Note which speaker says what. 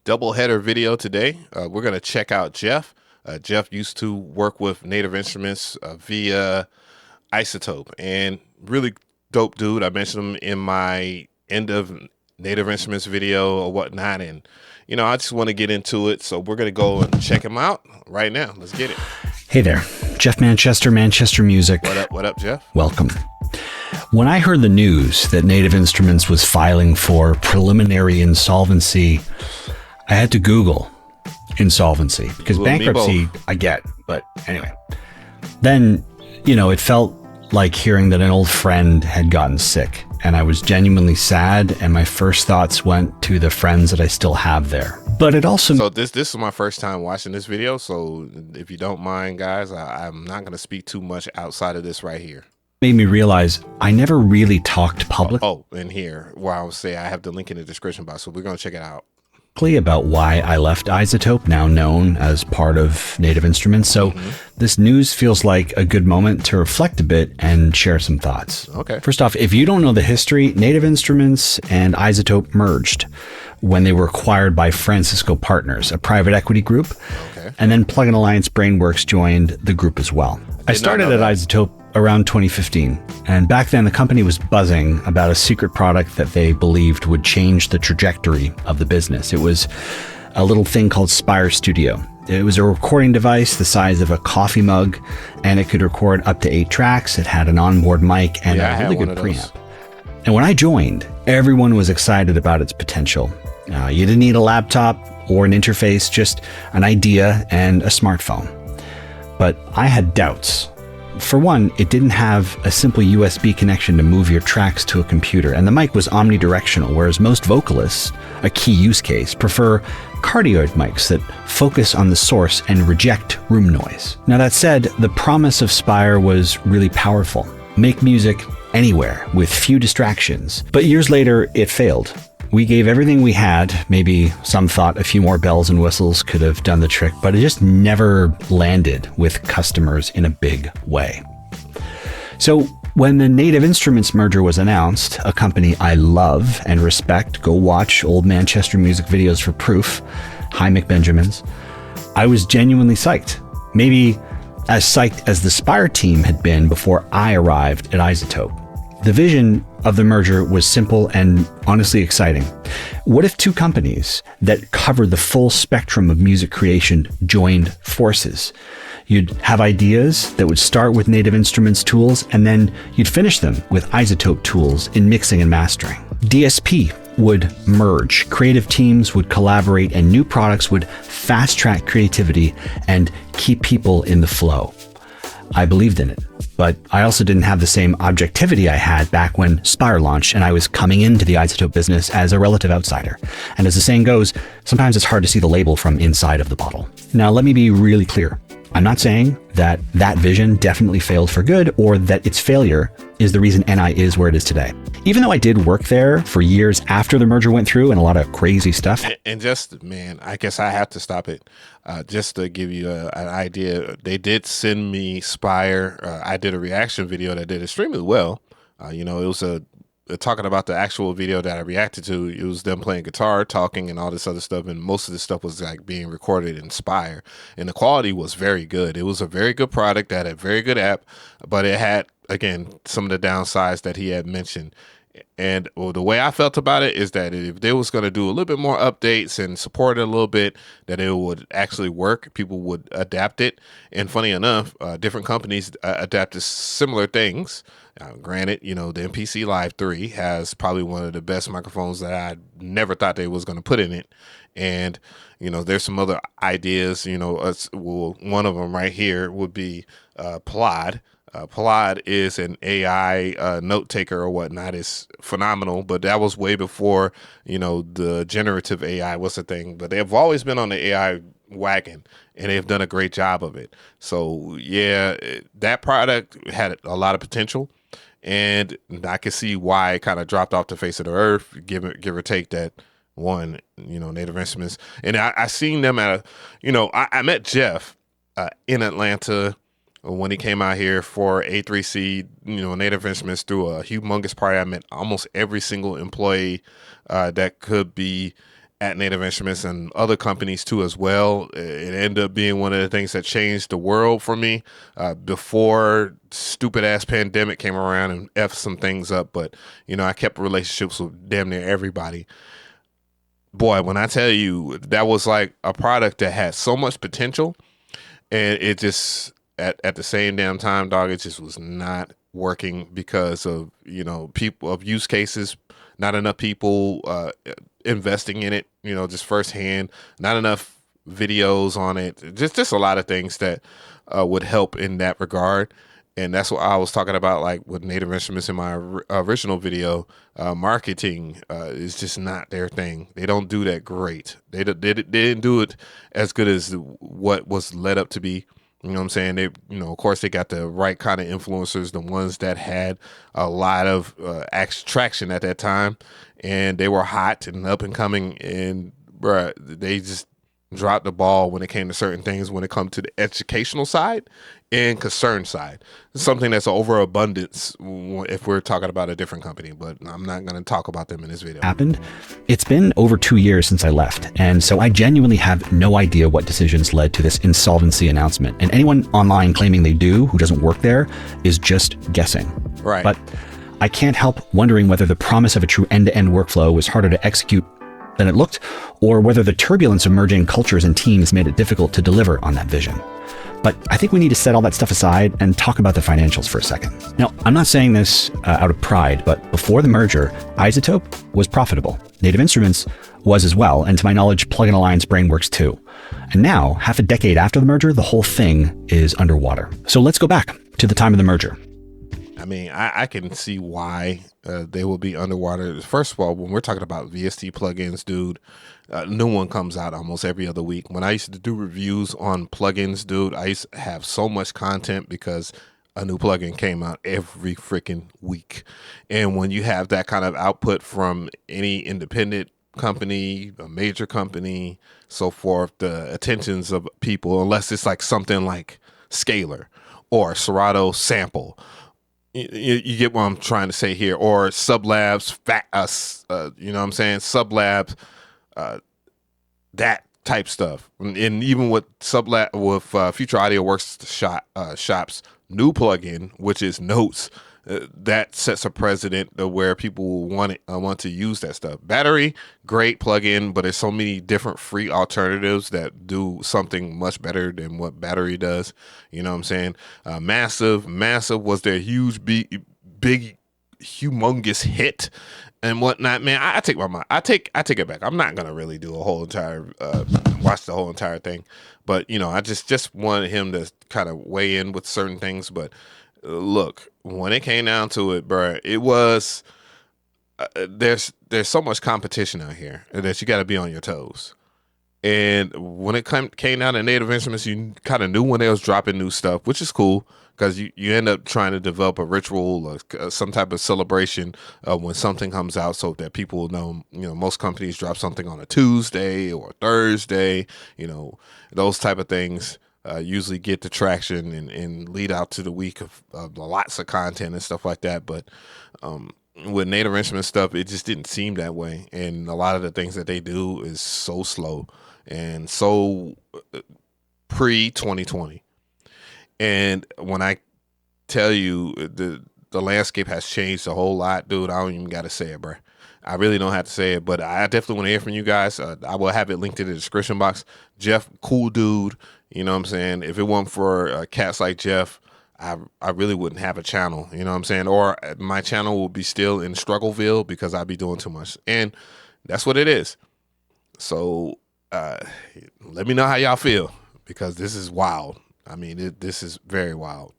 Speaker 1: double header video today. We're going to check out Geoff. Geoff used to work with Native Instruments via iZotope, and really dope dude. I mentioned him in my end of Native Instruments video or whatnot, and I just want to get into it. So we're going to go and check him out right now. Let's get it.
Speaker 2: Hey there, Geoff Manchester, Manchester Music.
Speaker 1: What up, Geoff?
Speaker 2: Welcome. When I heard the news that Native Instruments was filing for preliminary insolvency, I had to Google insolvency because bankruptcy I get, but anyway. Then, it felt like hearing that an old friend had gotten sick, and I was genuinely sad, and my first thoughts went to the friends that I still have there. But it also...
Speaker 1: So this is my first time watching this video, so if you don't mind, guys, I'm not going to speak too much outside of this right here.
Speaker 2: Made me realize I never really talked publicly.
Speaker 1: Oh, and here, where I would say I have the link in the description box, so we're going to check it out.
Speaker 2: About why I left iZotope, now known as part of Native Instruments. So this news feels like a good moment to reflect a bit and share some thoughts.
Speaker 1: Okay.
Speaker 2: First off, if you don't know the history, Native Instruments and iZotope merged when they were acquired by Francisco Partners, a private equity group.
Speaker 1: Okay.
Speaker 2: And then Plug-in Alliance Brainworks joined the group as well. I started at iZotope around 2015, and back then the company was buzzing about a secret product that they believed would change the trajectory of the business. It was a little thing called Spire Studio. It was a recording device the size of a coffee mug, and it could record up to 8 tracks. It had an onboard mic and a really good preamp. And when I joined, everyone was excited about its potential. You didn't need a laptop or an interface, just an idea and a smartphone. But I had doubts. For one, it didn't have a simple USB connection to move your tracks to a computer, and the mic was omnidirectional, whereas most vocalists, a key use case, prefer cardioid mics that focus on the source and reject room noise. Now that said, the promise of Spire was really powerful. Make music anywhere with few distractions. But years later, it failed. We gave everything we had. Maybe some thought a few more bells and whistles could have done the trick, but it just never landed with customers in a big way. So when the Native Instruments merger was announced, a company I love and respect, go watch old Manchester music videos for proof, hi McBenjamins, I was genuinely psyched. Maybe as psyched as the Spire team had been before I arrived at iZotope. The vision of the merger was simple and honestly exciting. What if two companies that covered the full spectrum of music creation joined forces? You'd have ideas that would start with Native Instruments tools, and then you'd finish them with iZotope tools in mixing and mastering. DSP would merge, creative teams would collaborate, and new products would fast-track creativity and keep people in the flow. I believed in it, but I also didn't have the same objectivity I had back when Spire launched and I was coming into the iZotope business as a relative outsider. And as the saying goes, sometimes it's hard to see the label from inside of the bottle. Now, let me be really clear. I'm not saying that that vision definitely failed for good or that its failure is the reason NI is where it is today. Even though I did work there for years after the merger went through and a lot of crazy stuff.
Speaker 1: And just, man, I guess I have to stop it. Just to give you an idea, they did send me Spire. I did a reaction video that did extremely well. It was talking about the actual video that I reacted to. It was them playing guitar, talking, and all this other stuff. And most of the stuff was like being recorded in Spire. And the quality was very good. It was a very good product that had a very good app, but it had, again, some of the downsides that he had mentioned. And the way I felt about it is that if they was going to do a little bit more updates and support it a little bit, that it would actually work. People would adapt it. And funny enough, different companies adapted similar things. Granted, the MPC Live 3 has probably one of the best microphones that I never thought they was going to put in it. And, there's some other ideas, one of them right here would be Plod. Plod is an AI note taker or whatnot. It's phenomenal, but that was way before, the generative AI was a thing. But they've always been on the AI wagon, and they've done a great job of it. So, yeah, that product had a lot of potential, and I can see why it kind of dropped off the face of the earth, give or take that one, Native Instruments. And I seen them at I met Geoff in Atlanta when he came out here for A3C, Native Instruments, through a humongous party. I met almost every single employee that could be at Native Instruments and other companies too as well. It ended up being one of the things that changed the world for me before stupid ass pandemic came around and F some things up. But, you know, I kept relationships with damn near everybody. Boy, when I tell you that was like a product that had so much potential, and it just at the same damn time, dog, it just was not working because of, you know, people of use cases, not enough people investing in it, you know, just firsthand, not enough videos on it, just a lot of things that would help in that regard. And that's what I was talking about, like with Native Instruments in my original video. Marketing is just not their thing. They don't do that great. They didn't do it as good as what was led up to be. You know what I'm saying? They, you know, of course, they got the right kind of influencers, the ones that had a lot of traction at that time, and they were hot and up and coming. And bruh, they just dropped the ball when it came to certain things, when it comes to the educational side and concern side. Something that's overabundance if we're talking about a different company, but I'm not going to talk about them in this video.
Speaker 2: Happened. It's been over 2 years since I left, and so I genuinely have no idea what decisions led to this insolvency announcement. And anyone online claiming they do who doesn't work there is just guessing.
Speaker 1: Right.
Speaker 2: But I can't help wondering whether the promise of a true end-to-end workflow was harder to execute than it looked, or whether the turbulence of merging cultures and teams made it difficult to deliver on that vision. But I think we need to set all that stuff aside and talk about the financials for a second. Now, I'm not saying this out of pride, but before the merger, iZotope was profitable. Native Instruments was as well, and to my knowledge, Plugin Alliance Brainworks too. And now, half a decade after the merger, the whole thing is underwater. So let's go back to the time of the merger.
Speaker 1: I mean, I can see why they will be underwater. First of all, when we're talking about VST plugins, dude, new one comes out almost every other week. When I used to do reviews on plugins, dude, I used to have so much content because a new plugin came out every freaking week. And when you have that kind of output from any independent company, a major company, so forth, the attentions of people, unless it's like something like Scalar or Serato Sample, you get what I'm trying to say here, or Sublabs, you know what I'm saying? Sublabs, that type stuff. And even with Future Audio Works Shop's new plugin, which is Notes, that sets a precedent where people want to use that stuff. Battery, great plugin, but there's so many different free alternatives that do something much better than what Battery does. You know what I'm saying? Massive was their huge, big, humongous hit and whatnot. Man, I take my mind. I take it back. I'm not gonna really do a whole entire watch the whole entire thing, but you know, I just wanted him to kind of weigh in with certain things, but. Look, when it came down to it, bro, it was there's so much competition out here that you got to be on your toes. And when it came down to Native Instruments, you kind of knew when they was dropping new stuff, which is cool because you end up trying to develop a ritual or some type of celebration when something comes out, so that people will know. You know, most companies drop something on a Tuesday or Thursday. You know, those type of things. Usually get the traction and lead out to the week of lots of content and stuff like that. But with Native Instruments stuff, it just didn't seem that way. And a lot of the things that they do is so slow and so pre-2020. And when I tell you the landscape has changed a whole lot, dude, I don't even got to say it, bro. I really don't have to say it, but I definitely want to hear from you guys. I will have it linked in the description box. Geoff, cool dude. You know what I'm saying? If it weren't for cats like Geoff, I really wouldn't have a channel. You know what I'm saying? Or my channel will be still in Struggleville because I'd be doing too much. And that's what it is. So let me know how y'all feel, because this is wild. I mean, this is very wild.